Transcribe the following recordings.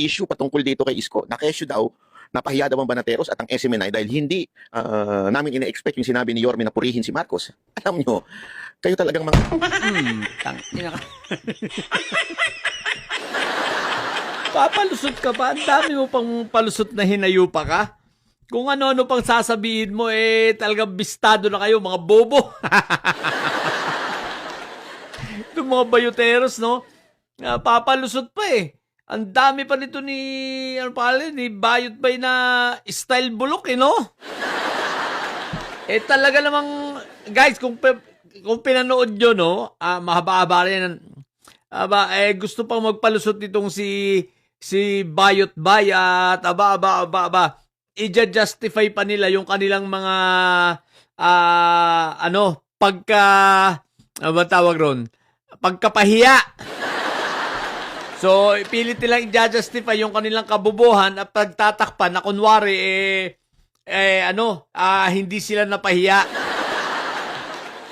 issue patungkol dito kay Isko. Na-issue daw, napahiya daw ang Banateros at ang SMNI dahil hindi namin ina-expect yung sinabi ni Yorme na purihin si Marcos. Alam nyo, kayo talagang mga... Papalusot ka pa. Ang dami mo pang palusot na hinayupa ka. Kung ano-ano pang sasabihin mo, talagang bistado na kayo, mga bobo. Itong mga bayoteros, no? Papalusot pa eh. Ang dami pa nito ni Bayot Bay na style bulok, no? Talaga namang, guys, kung pinanood nyo, no? Mahaba-haba rin. Gusto pang magpalusot nitong si Bayot Bay at i-justify pa nila yung kanilang mga pagkapahiya. So, pilit nilang i-justify yung kanilang kabubuhan at pagtatakpan na kunwari hindi sila napahiya.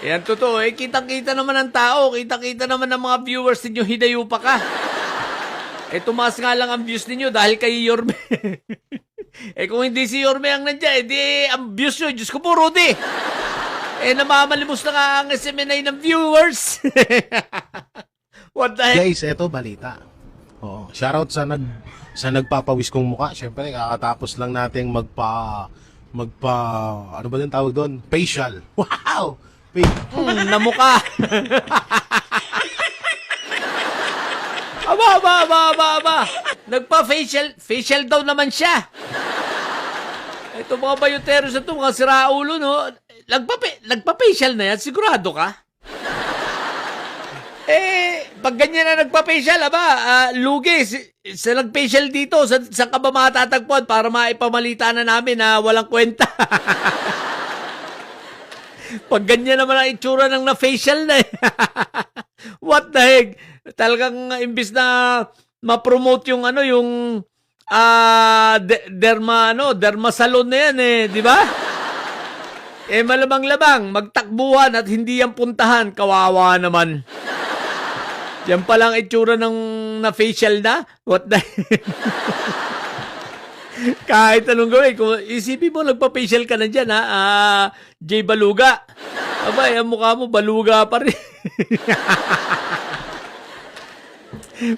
Yan totoo. Kitang-kita naman ng tao, kitang-kita naman ng mga viewers ninyo, hinayupa ka. Tumaas nga lang ang views ninyo dahil kay Yorme. Kung hindi si Yorme ang nandiyan, ang views nyo, Diyos ko po, Rudy. Namamalimos na nga ang SMNI ng viewers. What the heck? Guys, eto balita. Oo, shoutout sa nagpapawis kong mukha. Syempre, kakatapos lang nating ano ba yung tawag doon? Facial. Wow! Namukha. Aba. Nagpa-facial daw naman siya. Ito mga bayoteros na ito, mga siraulo, no? Nagpa-facial na yan, sigurado ka? Pag ganyan na nagpa-facial, lugi, sa nag-facial dito, saan ka ba matatagpuan para maipamalita na namin na walang kwenta? Pag ganyan naman ang itsura ng na-facial na What the heck? Talagang imbis na ma-promote yung derma salon na yan di ba? Malamang-lamang, magtakbuhan at hindi yan puntahan, kawawa naman. Yan palang itsura ng na-facial na? What the kahit anong gawin. Kung isipin mo, nagpa-facial ka na dyan, J. Baluga. Ang mukha mo, baluga pa rin.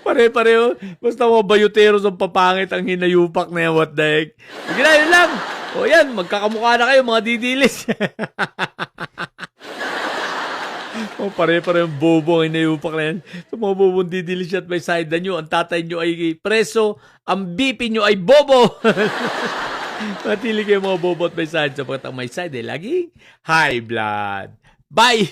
Pare-pareho. Basta mga bayoteros ang papangit ang hinayupak na yan. What the heck? Sige na, yun lang. O yan, magkakamukha na kayo, mga didilis. Pare-pareho ang bobo ang hinayupak na yan. So, mga bobong didilis at may side nyo. Ang tatay nyo ay preso. Ang BP nyo ay bobo. Matili kayo mga bobo at may side. Sapagkat ang may side laging high blood. Bye!